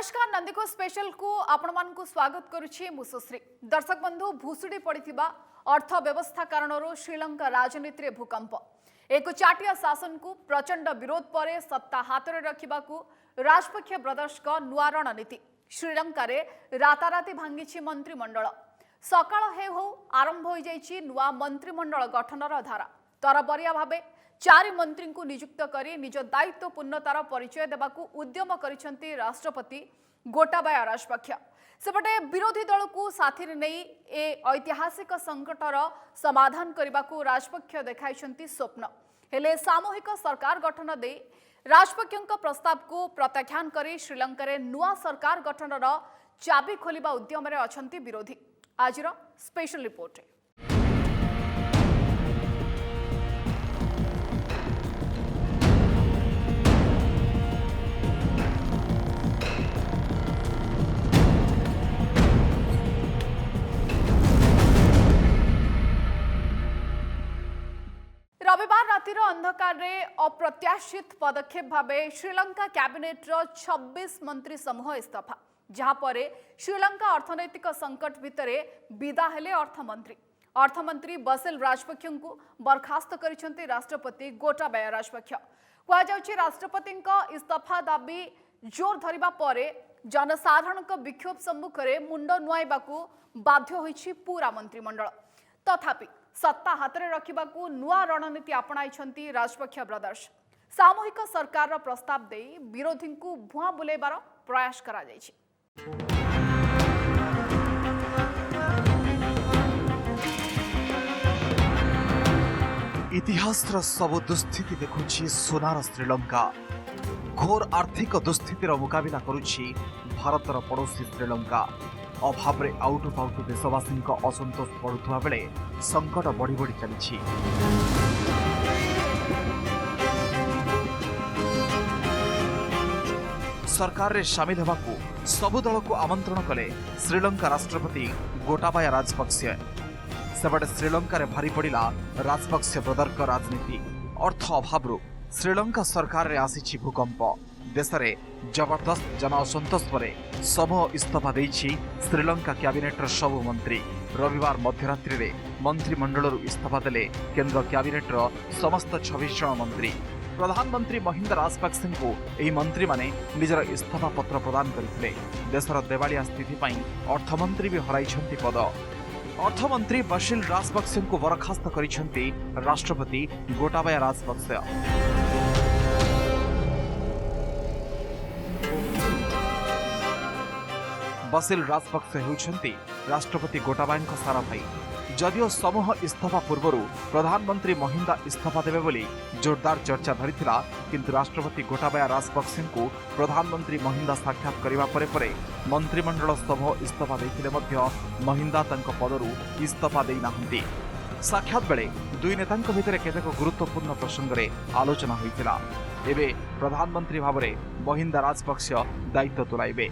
नमस्कार नंदीघोष स्पेशल को आपण मानकु स्वागत करुछि मुसश्री दर्शक बंधु भूसुड़ी पड़िथिबा अर्थव्यवस्था कारणरो श्रीलंका राजनीति में भूकंप एक चाटिया शासन को प्रचंड विरोध पर सत्ता हाथ में रखिबाकू राजपक्ष ब्रदर्स का नुआ रणनीति श्रीलंका रे राताराती भांगी मंत्रिमंडल सकाळ हो आरंभ हो जाइछि नुआ मंत्रिमंडल गठनर धारा तरबरिया भाबे 4 मंत्री को नियुक्त करी निज दायित्व पूर्णतार परिचय देबाकू उद्यम करिसेंती राष्ट्रपति गोटाबाया राजपक्ष सेपटे विरोधी दल को साथी नहीं ए ऐतिहासिक संकटर समाधान करने राजपक्ष देखाइछंती स्वप्न हेले सामूहिक सरकार गठन दे राजपक्षों प्रस्ताव को प्रत्याख्यान करी श्रीलंका रे नुआ सरकार गठनर चाबी खोलिबा उद्यम रे अछंती विरोधी आजिर स्पेशल रिपोर्ट रविवार रातिर अंधकार रे अप्रत्याशित पदक्षेप भावे श्रीलंका कैबिनेट रो 26 मंत्री समूह इस्तीफा जहाँ पर श्रीलंका अर्थनैतिक संकट भितरे विदा हेले अर्थमंत्री बसिल राजपक्ष को बर्खास्त करिसेंती राष्ट्रपति गोटाबाया राजपक्ष कहुछि राष्ट्रपति इस्तीफा दाबी जोर धरिबा परे जनसाधारण विक्षोभ सम्मुख में मुंड नुआइबाकू बाध्य होइछि पूरा मंत्रिमंडल तथापि सत्ता हाथ में रखिबाकू नुआ रणनीति अपनाइछंती राजपक्ष ब्रदर्स सामूहिक सरकार प्रस्ताव दे विरोधी को भुआ बुलेबार प्रयास करा जाइछि। इतिहास सबु दुस्थिति देखुछि सोनार श्रीलंका घोर आर्थिक दुस्थितिर मुकाबिला करुछि भारतर पड़ोसी श्रीलंका अभाव रे आउटु पाउटु देशवासी असंतोष बढ़ुवा बेले संकट बढ़ी बढ़ी चली सरकार रे शामिल होबाकू सबु दल को आमंत्रण कले श्रीलंका राष्ट्रपति गोटाबाया राजपक्ष सेपटे श्रीलंका रे भारी पड़ा राजपक्ष ब्रदर राजनीति अर्थ अभाव श्रीलंका सरकार रे आसीछि भूकंप देश में जबरदस्त जन असंतोष पर समूह इस्तीफा देइछि श्रीलंका कैबिनेटर सबु मंत्री रविवार मध्यरात्रि रे मंत्रिमंडल इस्तीफा देले केंद्र कैबिनेटर समस्त 26 जन मंत्री प्रधानमंत्री महिंदा राजपक्ष को यही मंत्री माने निजर इस्तीफा पत्र प्रदान करथिले देशर देवालिया स्थिति पई अर्थमंत्री भी हराइछंती पद अर्थमंत्री बसिल राजपक्ष को बरखास्त करिछंती राष्ट्रपति गोटाबाया राजपक्ष बसिल राजपक्ष होउछंती राष्ट्रपति गोटाबाया सारा भाई जदियो समूह इस्तीफा पूर्व प्रधानमंत्री महिंदा इस्तीफा देवे बोली जोरदार चर्चा धरिथिला किंतु राष्ट्रपति गोटाबाया राजपक्ष को प्रधानमंत्री महिंदा साक्षात करबा परे परे मंत्रिमंडल समूह इस्तीफा देथिले मध्य महिंदा तंक पदरु इस्तीफा देई नाहंती साक्षात बेले दुई नेतांक भितर केतेक गुरुत्वपूर्ण प्रसंग रे आलोचना होइतिला एबे प्रधानमंत्री भाबरे महिंदा राजपक्ष दायित्व तुलाइबे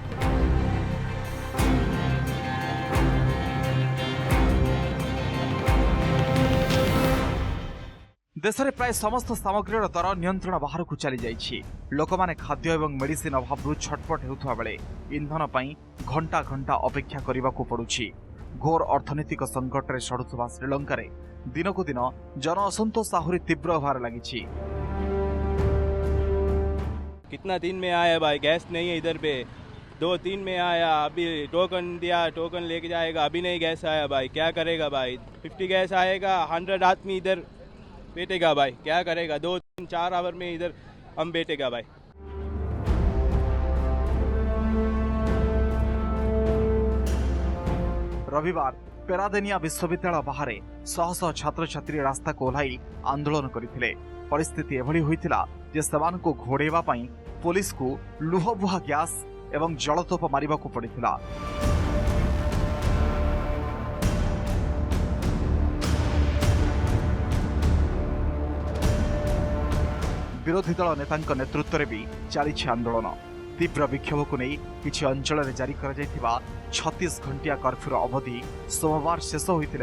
देश में प्राय समस्त सामग्रीर दर नियंत्रण बाहर को चली जाइछि लोक माने खाद्य एवं मेडिसिन अभाव छटपट हेउथुवा बेले इंधन पई घंटा घंटा अपेक्षा करने को पड़ुछि घोर अर्थनैतिक संकट रे सड़ुथुवा श्रीलंका रे दिन को दिन जन असंतोष आहुरी तीव्र होबार लागिछि। कितना दिन में आया भाई गैस नहीं है इधर पे 2-3 में आया अभी टोकन दिया टोकन लेके जाएगा अभी नहीं गैस आया भाई क्या करेगा भाई 50 गैस आएगा 100 आदमी इधर बैठेगा भाई क्या करेगा 2-3-4 आवर में इधर हम बैठेगा भाई। रविवार पेरादेनिया विश्वविद्यालय बाहर शह शह छात्र छात्री रास्ता को ओह्लाई आंदोलन करथिले परिस्थिति एभली होइतिला जे समान को घोड़ेबा पई पुलिस को लुहबुहा गैस एवं जलतोप मारिबा को पड़िथिला विरोधी दल नेतांक नेतृत्व में भी चली आंदोलन तीव्र विक्षोभ को नहीं किसी अंचल में जारी कर 36 घंटिया कर्फ्यूर अवधि सोमवार शेष होते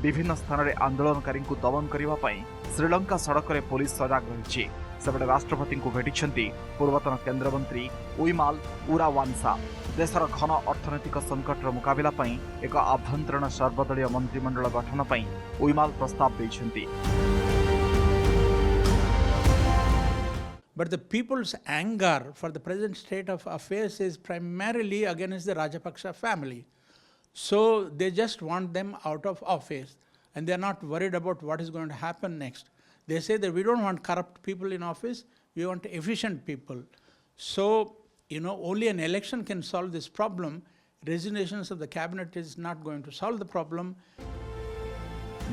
विभिन्न स्थान में आंदोलनकारी को दमन करने श्रीलंका सड़क में पुलिस सजाग रही सेपटे राष्ट्रपति को भेटी पूर्वतन केन्द्रमंत्री उइमाल उरावांसा देशर घन अर्थनैतिक संकटर मुकाबला पई एक आभ्यंतरण सर्वदलीय मंत्रिमंडल गठन पई उइमाल प्रस्ताव दैछन्ति। But the people's anger for the present state of affairs is primarily against the Rajapaksa family. So they just want them out of office and they are not worried about what is going to happen next. They say that we don't want corrupt people in office, we want efficient people. So, only an election can solve this problem. Resignations of the cabinet is not going to solve the problem.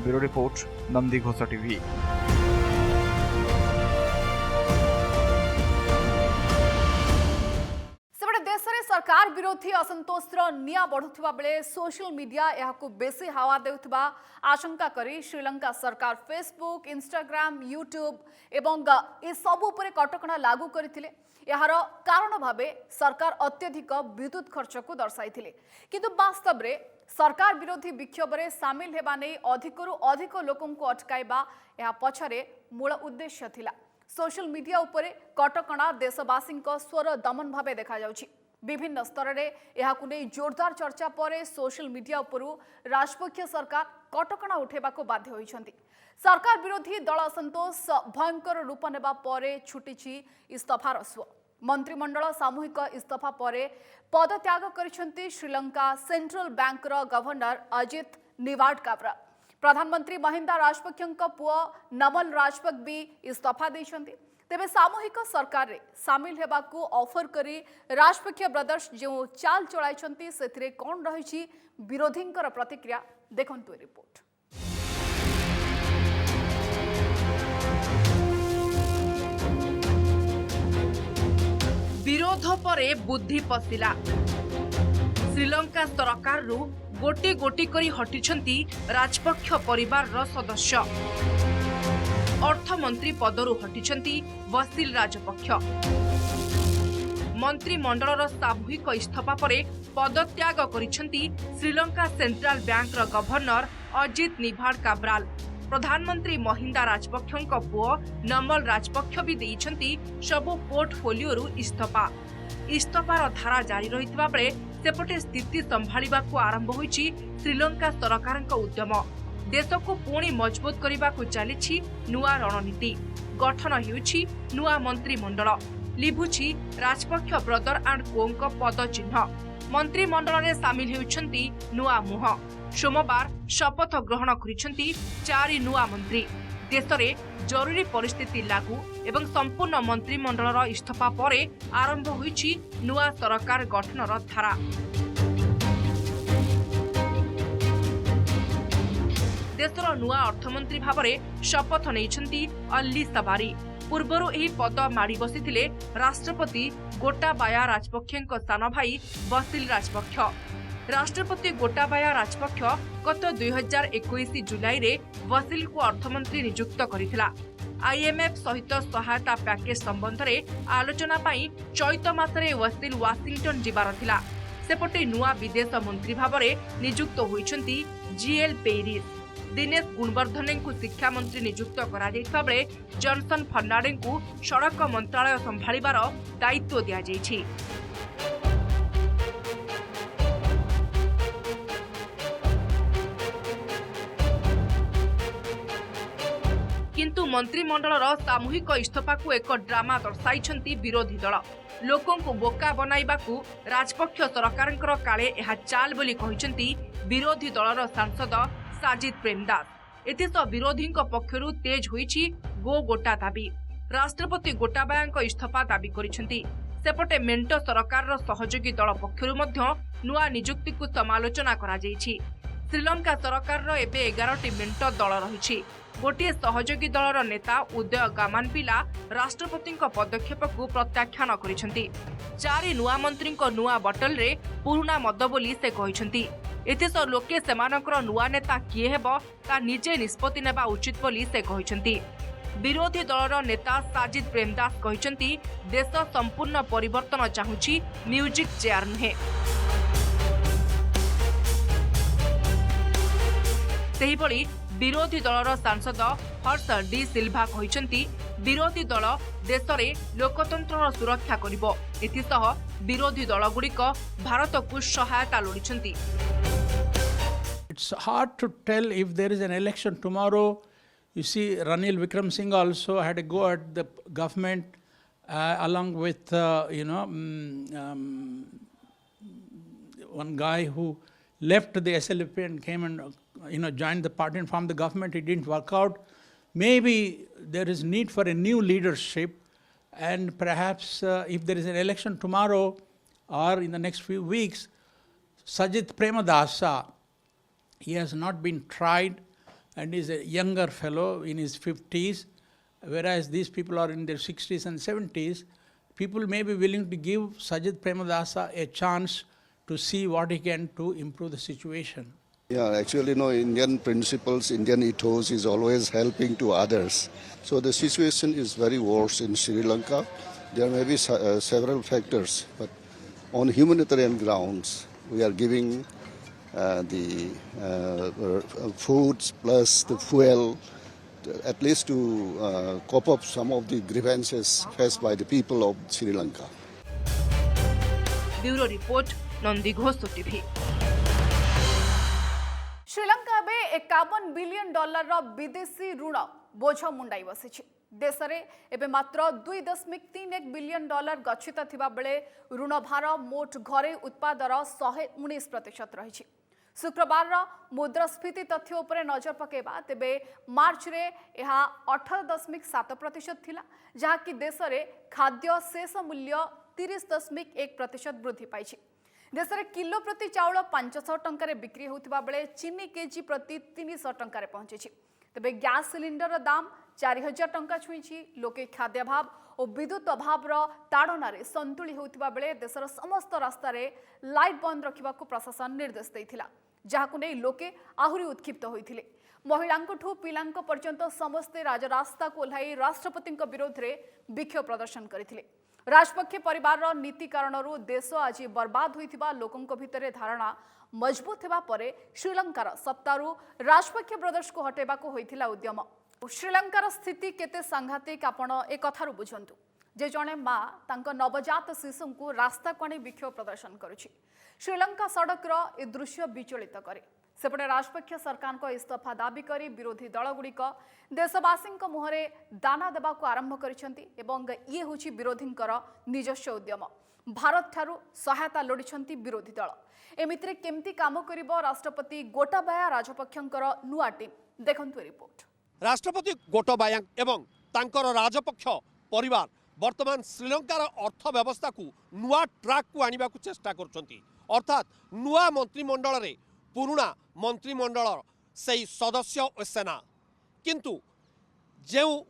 Bureau Report, Nandighosha TV. सरकार विरोधी असंतोषर निया बढ़ुवा बेले social media यहाकू बेसी हावा देउथबा आशंका करी श्रीलंका सरकार Facebook Instagram YouTube एवं ए सब उपरे कटकणा लागू करथिले। यार कारण भाबे सरकार अत्यधिक विद्युत खर्च को दर्शाइथिले किंतु वास्तव रे सरकार विरोधी विक्षोभ रे शामिल हेबा नै अधिकरु अधिक लोकन को अटकाइबा या पछरे मूल उद्देश्य थिला। सोशल मीडिया उपरे कटकणा देशवासी स्वर दमन भाबे देखा जाउछि। विभिन्न स्तर में यह जोरदार चर्चा पर सोशल मीडिया उपरू राजपक्ष सरकार कटकणा उठेबा को बाध्य होइछन्ति। सरकार विरोधी दल असंतोष भयंकर रूप नेबा परे छुटिछि इस्तफार स्व। मंत्रिमंडल सामूहिक इस्तफा पर पदत्याग करिछन्ति श्रीलंका सेंट्रल बैंकर गवर्नर अजित निवाडकाब्रा। प्रधानमंत्री महिंदा राजपक्षଙ୍କ पुओ नमल राजपक्ष भी इस्तफा दैछन्ति। तेबे सामूहिक सरकार रे सामिल हेबाकू ऑफर करी राजपक्ष ब्रदर्स जो चाल चलाइछन्ति सेथिरे कोन रहिछि विरोधींकर प्रतिक्रिया देखंतु रिपोर्ट। विरोध परे बुद्धि पसिला। श्रीलंका सरकार रु गोटी गोटी करी हटिछन्ति राजपक्ष परिवार रो सदस्य। अर्थमंत्री पदरु हटिछन्ति वसिल राजपक्ष। मंत्रिमंडलर सामूहिक इस्तफा परे पदत्याग करिछन्ति श्रीलंका सेंट्रल बैंक रो गवर्नर अजित निवाडकाब्राल। प्रधानमंत्री महिंदा राजपक्षଙ୍କ पुओ नमल राजपक्ष भी देइछन्ति सबु पोर्टफोलियो रु इस्तफा। इस्तफार धारा जारी रहितबा बेले सेपटे स्थिति संभाळिबाकू आरंभ होईछि श्रीलंका सरकारଙ୍କ उद्यम। देश को पुणी मजबूत करने को चली नुआ रणनीति। गठन होउछि नुआ मंत्रिमंडल। लिभुछि राजपक्ष ब्रदर एंड कोंक पद चिन्ह। मंत्रिमंडल में सामिल होउछन्ति नुआ मुह। सोमवार शपथ ग्रहण करिछन्ति 4 नुआ मंत्री। देश में जरूरी परिस्थिति लागू एवं संपूर्ण मंत्रिमंडल इस्तफा परे आरंभ होइछि नुआ सरकार गठनर धारा। देशर नुआ अर्थमंत्री भावरे शपथ नेइछन्ति अल्ली सवारी। पूर्वरु एही पद माड़ी बसिथिले राष्ट्रपति गोटाबाया राजपक्षଙ୍କ सानो भाई वसिल राजपक्ष। राष्ट्रपति गोटाबाया राजपक्ष गत 2021 जुलाई रे वसिल को अर्थमंत्री नियुक्त करिथिला। आईएमएफ सहित सहायता पैकेज संबंध में आलोचना पाई चैत मासरे वसिल वाशिंगटन जिबार थिला। सेपटे नुआ विदेश मंत्री भावरे नियुक्त होइछन्ति जीएल पेरिस। दिनेश गुणवर्धने को शिक्षा मंत्री नियुक्त करा जायथिबा बेले जॉनसन फर्नांडिस को सड़क मंत्रालय संभाळिबार दायित्व दिया जायछि। किंतु मंत्रिमंडलर सामूहिक इस्तफा को एक ड्रामा दर्शाइछन्ति विरोधी दल। लोकों को बोका बनाइबाकू राजपक्ष सरकारଙ୍କର काले एहा चाल बोली कहिछन्ति विरोधी दलर सांसद साजिद प्रेमदास। एथिस विरोधीଙ୍କ पक्षरु तेज होईछि गो गोटा दाबी। राष्ट्रपति गोटाबायाଙ୍କ इस्तफा दाबी करिछन्ति। सेपटे मेंटो सरकारर सहयोगी दल पक्षरु मध्य नुआ नियुक्ति को समालोचना करा जायछि। श्रीलंका सरकारर एबे 11टी मेंटो दल रहिछि। गोटे सहयोगी दलर नेता उदय गामानपिला राष्ट्रपतिଙ୍କ पदक्षेप को प्रत्याख्यान करिछन्ति। 4 नुआ मंत्रीଙ୍କ नुआ बटल रे पुराना मद बोली से कहिछन्ति। एथिस लोके सेमानकर नुआ नेता किए हेबो ता निजे निष्पत्ति नेबा उचित बोली से कहिछन्ति। विरोधी दलर नेता साजिद प्रेमदास कहिछन्ति देश संपूर्ण परिवर्तन चाहुछि म्यूजिक चेयर नुहे। सेहिभଳି विरोधी दलर सांसद हर्ष डी सिल्वा कहिछन्ति विरोधी दल देश में लोकतंत्र सुरक्षा करिबो एथिसह विरोधी दलगुड़िक भारत को सहायता लोड़िछंती। It's hard to tell if there is an election tomorrow. You see, Ranil Wickremesinghe also had a go at the government along with, one guy who left the SLP and came and, joined the party and formed the government. It didn't work out. Maybe there is need for a new leadership, and perhaps if there is an election tomorrow or in the next few weeks, Sajith Premadasa, he has not been tried and is a younger fellow in his 50s, whereas these people are in their 60s and 70s. People may be willing to give Sajith Premadasa a chance to see what he can to improve the situation. Yeah, actually, Indian principles, Indian ethos is always helping to others. So the situation is very worse in Sri Lanka. There may be several factors, but on humanitarian grounds, we are giving the foods plus the fuel, at least to cope up some of the grievances faced by the people of Sri Lanka. Bureau Report, Nandighosha TV. Sri Lanka एबे 51 billion dollar विदेशी ऋण बोझ मुंडाई बसी देश में एबे मात्र 2.31 billion dollar गच्छित थिबा बेले ऋण भार मोट घरे उत्पादर 119% रही। शुक्रवार मुद्रास्फीति तथ्य उपरे नजर पकेबा तेबे मार्च रे यह 18.7% थिला, जहाँकि देश में खाद्य शेष मूल्य 30.1% वृद्धि पाई। देश में किलो प्रति चाउल 500 टंकार बिक्री होता बेले चीनी केजी प्रति 300 टंकार पहुंची। तेबे गैस सिलिंडर दाम 4000 टंका छुई। लोके खाद्याभाव और विद्युत अभाव ताड़न संतुली होता बेले देशर समस्त रास्तार लाइट बंद रखा प्रशासन निर्देश देता, जहां नहीं लोके आहरी उत्क्षिप्त होते। महिलांठू पिला पर्यंत समस्ते राजरास्ता को ओह्लाई राष्ट्रपति विरोध में विक्षोभ प्रदर्शन करते। राजपक्षे परिवार नीति कारण देश आज बर्बाद होता लोकों भितर धारणा मजबूत होगा पर श्रीलंकार सत्तारू राजपक्षे ब्रदर्स को हटेबा होता उद्यम। श्रीलंकार स्थिति केते सांघातिक आपण ए कथारू बुझंतु जे जणे माँ तांको नवजात शिशु को रास्ता को आनी विक्षोभ प्रदर्शन करुछि। श्रीलंका सड़कर ए दृश्य विचलित करे। सेपटे राजपक्ष सरकार को इस्तीफा दाबी करी विरोधी दलगुड़िक देशवासी मुहरे दाना देवा आरंभ करिसेंती एवं ये होछि विरोधींकर निजस्व उद्यम। भारत ठारू सहायता लोड़िछंती विरोधी दल। एमितिरे केमती काम करिबो राष्ट्रपति गोटाबाया राजपक्षंकर नुआ टीम, देखंतु रिपोर्ट। राष्ट्रपति गोटाबाया एवं तांकर राजपक्ष परिवार वर्तमान श्रीलंकार अर्थव्यवस्था को नुआ ट्रैक को आनिबा को चेष्टा करछंती। अर्थात नुआ मंत्रिमंडल रे पुराना मंत्रिमंडल से सदस्य और सेना, किंतु जो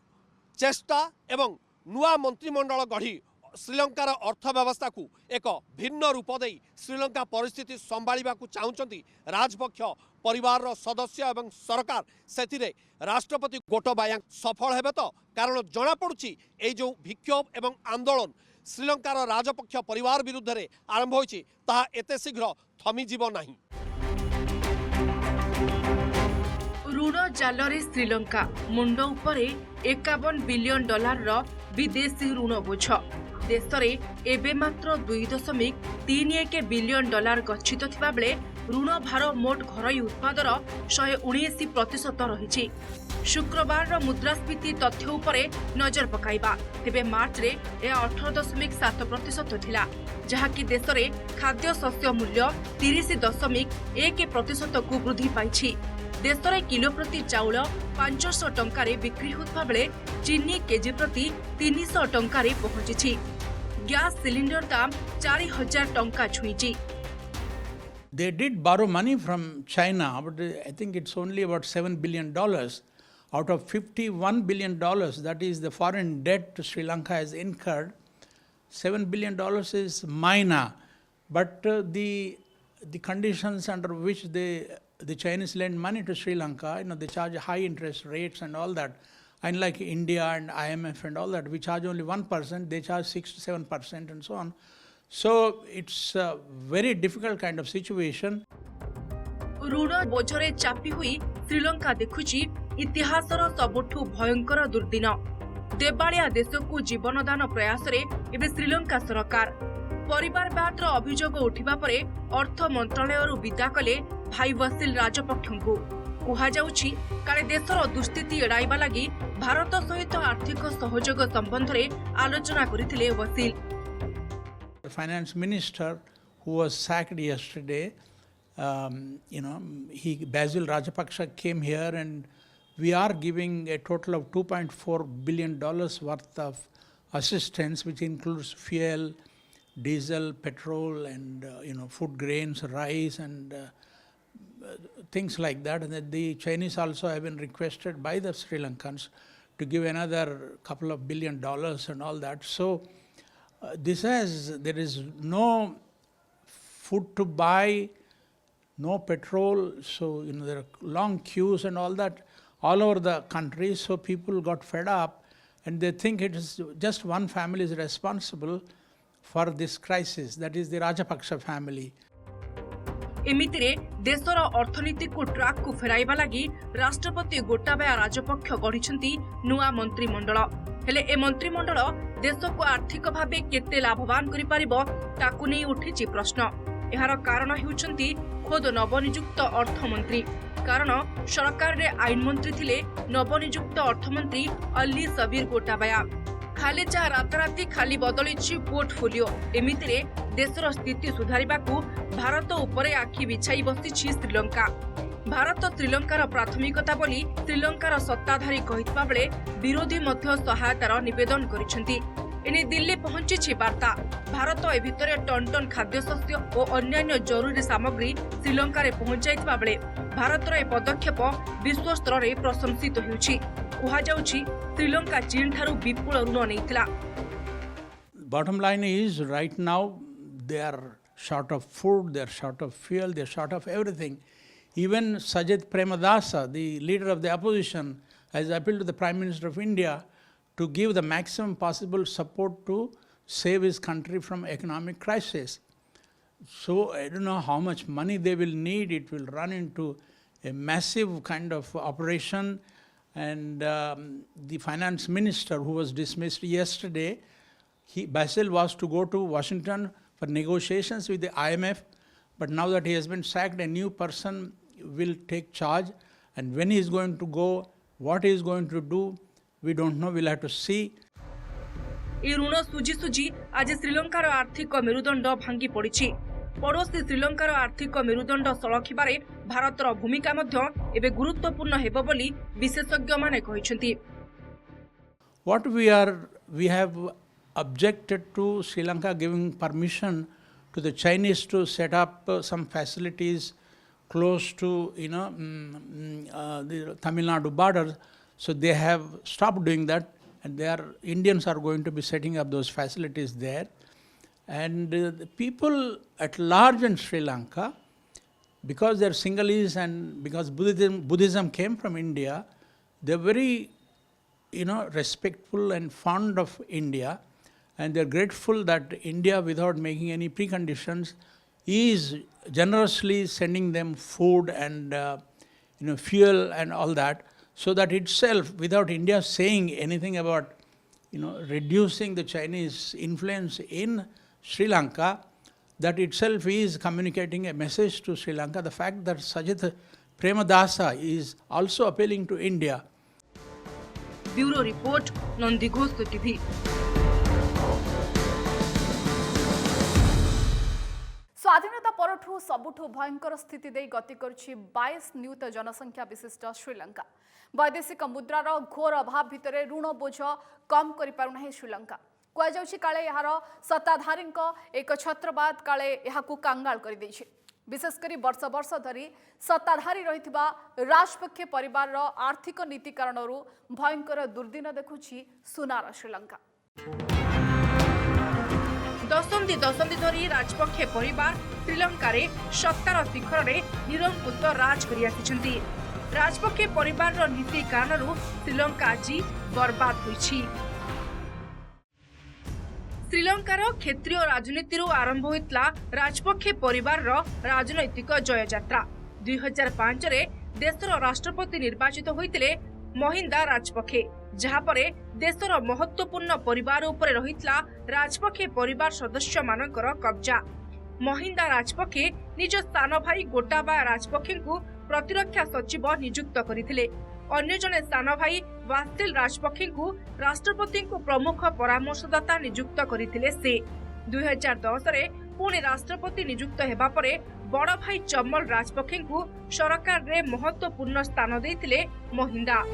चेष्टा एवं नुआ मंत्रिमंडल गढ़ी श्रीलंकार अर्थव्यवस्था को एक भिन्न रूप दे श्रीलंका परिस्थिति संभाळिबा को चाहुचंती राजपक्ष परिवार सदस्य एवं सरकार। सेथिरे राष्ट्रपति गोटाबाया सफल हेबे तो, कारण जना पड़ुछि ए जो विक्षोभ एवं आंदोलन श्रीलंकार राजपक्ष परिवार विरुद्ध रे आरंभ होइछि ताहा एते शीघ्र थमी जीव नाही। ऋण जालरे श्रीलंका मुंड उपरे 51 बिलियन डॉलर विदेशी ऋण बोझ। देश में एबे मात्र 2.31 बिलियन डॉलर गच्छित थिबा बेले ऋण भार मोट घरोई उत्पादर 119% रही। शुक्रवार मुद्रास्फीति तथ्य उपरे नजर पकाइबा तेबे मार्च रे 18.7% थिला, जहाँकि देश में खाद्य शस्य मूल्य 30.1% को वृद्धि पाइछि। देश में किलो प्रति चाउल 500 टंकार बिक्री होता बेले चीनी केजी प्रति 300 टंकार पहुंची। गैस सिलिंडर दाम 4000 टंका छुई। They did borrow money from China, but I think it's only about $7 billion. Out of $51 billion, that is the foreign debt Sri Lanka has incurred, $7 billion is minor. But the conditions under which the Chinese lend money to Sri Lanka, they charge high interest rates and all that. Unlike India and IMF and all that, we charge only 1%, they charge 6 to 7% and so on. So it's a very difficult kind of situation. ऋण बोझरे चापी हुई श्रीलंका देखुची इतिहासर सबुठु भयंकर दुर्दिन। देवालिया देश को जीवनदान प्रयास रे एबे श्रीलंका सरकार परिवारवाद अभियोग उठिबा परे अर्थ मंत्रालय विदा कले भाई वसील राजपक्षଙ୍କୁ कुहाଯାଉଛି काले देशर दुस्थिति एड़ाइबा लागि भारत सहित आर्थिक सहयोग संबंध रे आलोचना करिथिले वसील। The finance minister who was sacked yesterday, Basil Rajapaksa came here, and we are giving a total of $2.4 billion worth of assistance, which includes fuel, diesel, petrol, and food grains, rice, and things like that. And the Chinese also have been requested by the Sri Lankans to give another couple of $1 billion and all that. So there is no food to buy, no petrol, so there are long queues and all that all over the country. So people got fed up, and they think it is just one family is responsible for this crisis, that is the Rajapaksa family. एमितिरे देशर अर्थनीति को track को फेराइबा लागि राष्ट्रपति गोटाबाया राजपक्ष गढिछन्ती नुआ मंत्रिमंडल। हेले ए मंत्रिमंडल देश को आर्थिक भावे केते लाभवान करि पारिबो ताकु नै उठिछि प्रश्न। एहार कारण हेउछन्ती खोद नवनियुक्त अर्थमंत्री, कारण सरकार रे आईन मंत्री थिले नवनियुक्त अर्थमंत्री अल्ली सबीर गोटाबाया। खाली जा राताराती खाली बदलिछि पोर्टफोलियो। एमितिरे देशर स्थिति सुधारिबाकू भारत उपरे आखि बिछाई बसिछि श्रीलंका। भारत श्रीलंकार प्राथमिकता बोली श्रीलंकार सत्ताधारी कहितबा बेले विरोधी मध्य सहायतार निवेदन करिसेंती। एने दिल्ली पहुंची वार्ता। भारत ए भितरे टन टन खाद्यशस्य और अन्यान्य जरूरी सामग्री श्रीलंका रे पहुंचाइतबा बेले भारतर ए पदक्षेप विश्व स्तर रे प्रशंसित होउछि। कुहा जाउछि श्रीलंका चीन ठारू विपुल ऋण नेइतिला। Bottom line is, right now they are short of food, they are short of fuel, they are short of everything. Even Sajid Premadasa, the leader of the opposition, has appealed to the Prime Minister of India to give the maximum possible support to save his country from economic crisis. So I don't know how much money they will need. It will run into a massive kind of operation. And the finance minister, who was dismissed yesterday, Basil was to go to Washington for negotiations with the IMF, but now that he has been sacked, a new person will take charge. And when he is going to go, what he is going to do, we don't know. We'll have to see. ए ऋण सुझी सुझी आज श्रीलंकार आर्थिक मेरुदंड भांगी पड़िछि। पड़ोसी श्रीलंकार आर्थिक मेरुदंड सलखिबारे भारतर भूमिका मध्य एबे गुरुत्वपूर्ण हेबो बोली विशेषज्ञ माने कहिसेंती। What we have objected to Sri Lanka giving permission to the Chinese to set up some facilities close to the Tamil Nadu border. So they have stopped doing that, and Indians are going to be setting up those facilities there. And the people at large in Sri Lanka, because they're Sinhalese and because Buddhism came from India, they're very respectful and fond of India, and they're grateful that India, without making any preconditions, is generously sending them food and fuel and all that, so that itself, without India saying anything about reducing the Chinese influence in Sri Lanka, that itself is communicating a message to Sri Lanka. The fact that Sajid Premadasa is also appealing to India. Bureau Report, Nandighosha TV. स्वाधीनता परठू सबुठू भयंकर स्थिति दे गति करुछि 22 नियुत जनसंख्या विशिष्ट श्रीलंका। वैदेशिक मुद्रार घोर अभाव भितरे ऋण बोझ कम करि पारुनाही श्रीलंका। कुआ जाउछि काले यार सत्ताधारी एक छत्रवाद काले यहाकू कांगाल करि दैछि। विशेष करी वर्ष वर्ष धरी सत्ताधारी रहिथिबा राजपक्षे परिवार आर्थिक नीति कारणरू भयंकर दुर्दिन देखुछि सुनार श्रीलंका। दशंधि धरी राजपक्षे परिवार श्रीलंका रे सत्तार शिखर रे निरंकुश राज करि आछिछन्ती। राजपक्षे परिवार नीति कारणरू श्रीलंका आज बर्बाद होइछि। श्रीलंकार क्षेत्रीय राजनीति आरंभ होइतला राजपक्षे परिवार राजनैतिक जय यात्रा। 2005 रे देशर राष्ट्रपति निर्वाचित होइतिले महिंदा राजपक्षे। जहापरे देशर महत्वपूर्ण परिवार उपरे रहितला राजपक्षे परिवार सदस्य मानकर कब्जा। महिंदा राजपक्षे निज स्थान भाई गोटाबाया राजपक्षे को प्रतिरक्षा सचिव नियुक्त करथिले। अन्य जने स्थान भाई वास्तिल राजपक्षे को राष्ट्रपति को प्रमुख परामर्शदाता नियुक्त करथिले। से 2010 रे पुणी राष्ट्रपति नियुक्त हेबा परे बड़ भाई चमल राजपक्षे को सरकार रे महत्वपूर्ण स्थान देथिले महिंदा।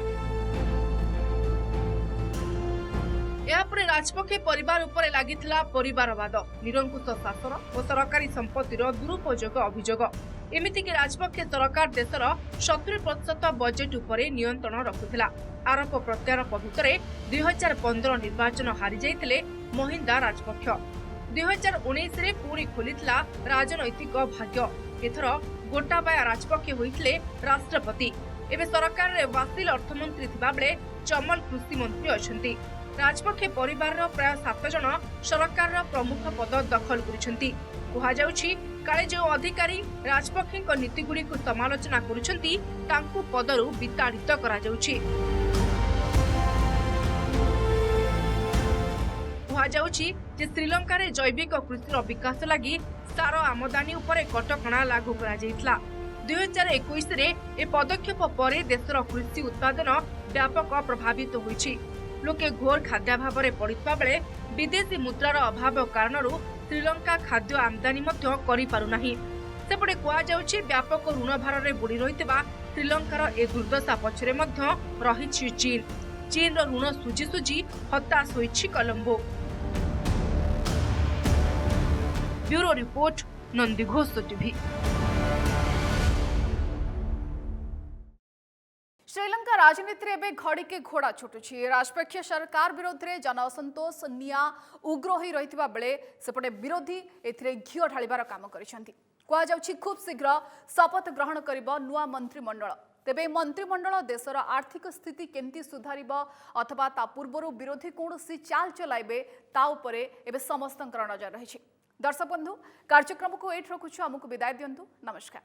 यापरे राजपक्षे परिवार उपरे लागिथिला परिवारवाद, निरंकुश शासन और सरकारी संपत्तिर दुरुपयोग अभियोग। एमिति कि राजपक्षे सरकार देशर 70% बजेट उपरे नियंत्रण रखुथिला। आरोप प्रत्यारोप भितरे 2015 निर्वाचन हारि जाइथिले महिंदा राजपक्ष। 2019 रे पुणी खोलिथिला राजनैतिक भाग्य। एथर गोटाबाया राजपक्षे होइथिले राष्ट्रपति। एबे सरकार रे वासिल अर्थमंत्री थिबा बेले चमल कृषि मंत्री अछंती। राजपक्षे परिवार प्राय 7 जन सरकार प्रमुख पद दखल करुछंती। कहा जाउछि काले जो अधिकारी राजपक्षे नीतिगुड़ी को समालोचना करुछंती तांकु पदरु विताड़ित करा जाउछि। कहा जाउछि जे श्रीलंका रे जैविक कृषिर विकास लागि सार आमदानी उपरे कटकणा लागू करा जाइतला। 2021 रे ए पदक्षेप परे देशर कृषि उत्पादन व्यापक प्रभावित होइछि। लोके घोर खाद्याभाव पड़ता बेले विदेशी मुद्रार अभाव कारण श्रीलंका खाद्य आमदानी करि पारुनाही। सेपटे कहुछि व्यापक ऋण भार में बुड़ी रही श्रीलंकार ए दुर्दशा पछरे रही चीन। चीन ऋण सुझी सुझी हताश होइछि Colombo. Bureau report, Nandighosh TV. Sri Lanka राजनीति में घड़ी के घोड़ा छुटुछि। राजपक्ष सरकार विरोध में जन असंतोष निया उग्र हो रही बेले सेपटे विरोधी एथिरे घिओ ढालिबार काम करिसेंती। कहा जाउछि खूब शीघ्र शपथ ग्रहण करिबो नुआ मंत्रिमंडल। तेबे मंत्रिमंडल देशर आर्थिक स्थिति केमती सुधारिबो अथवा ता पूर्वरु विरोधी कोनोसी चाल चलाइबे ता उपरे एबे समस्तंकर नजर रहिछि। दर्शक बंधु, कार्यक्रम को एठ रखुछु। हमकु विदाय दियंतु। नमस्कार।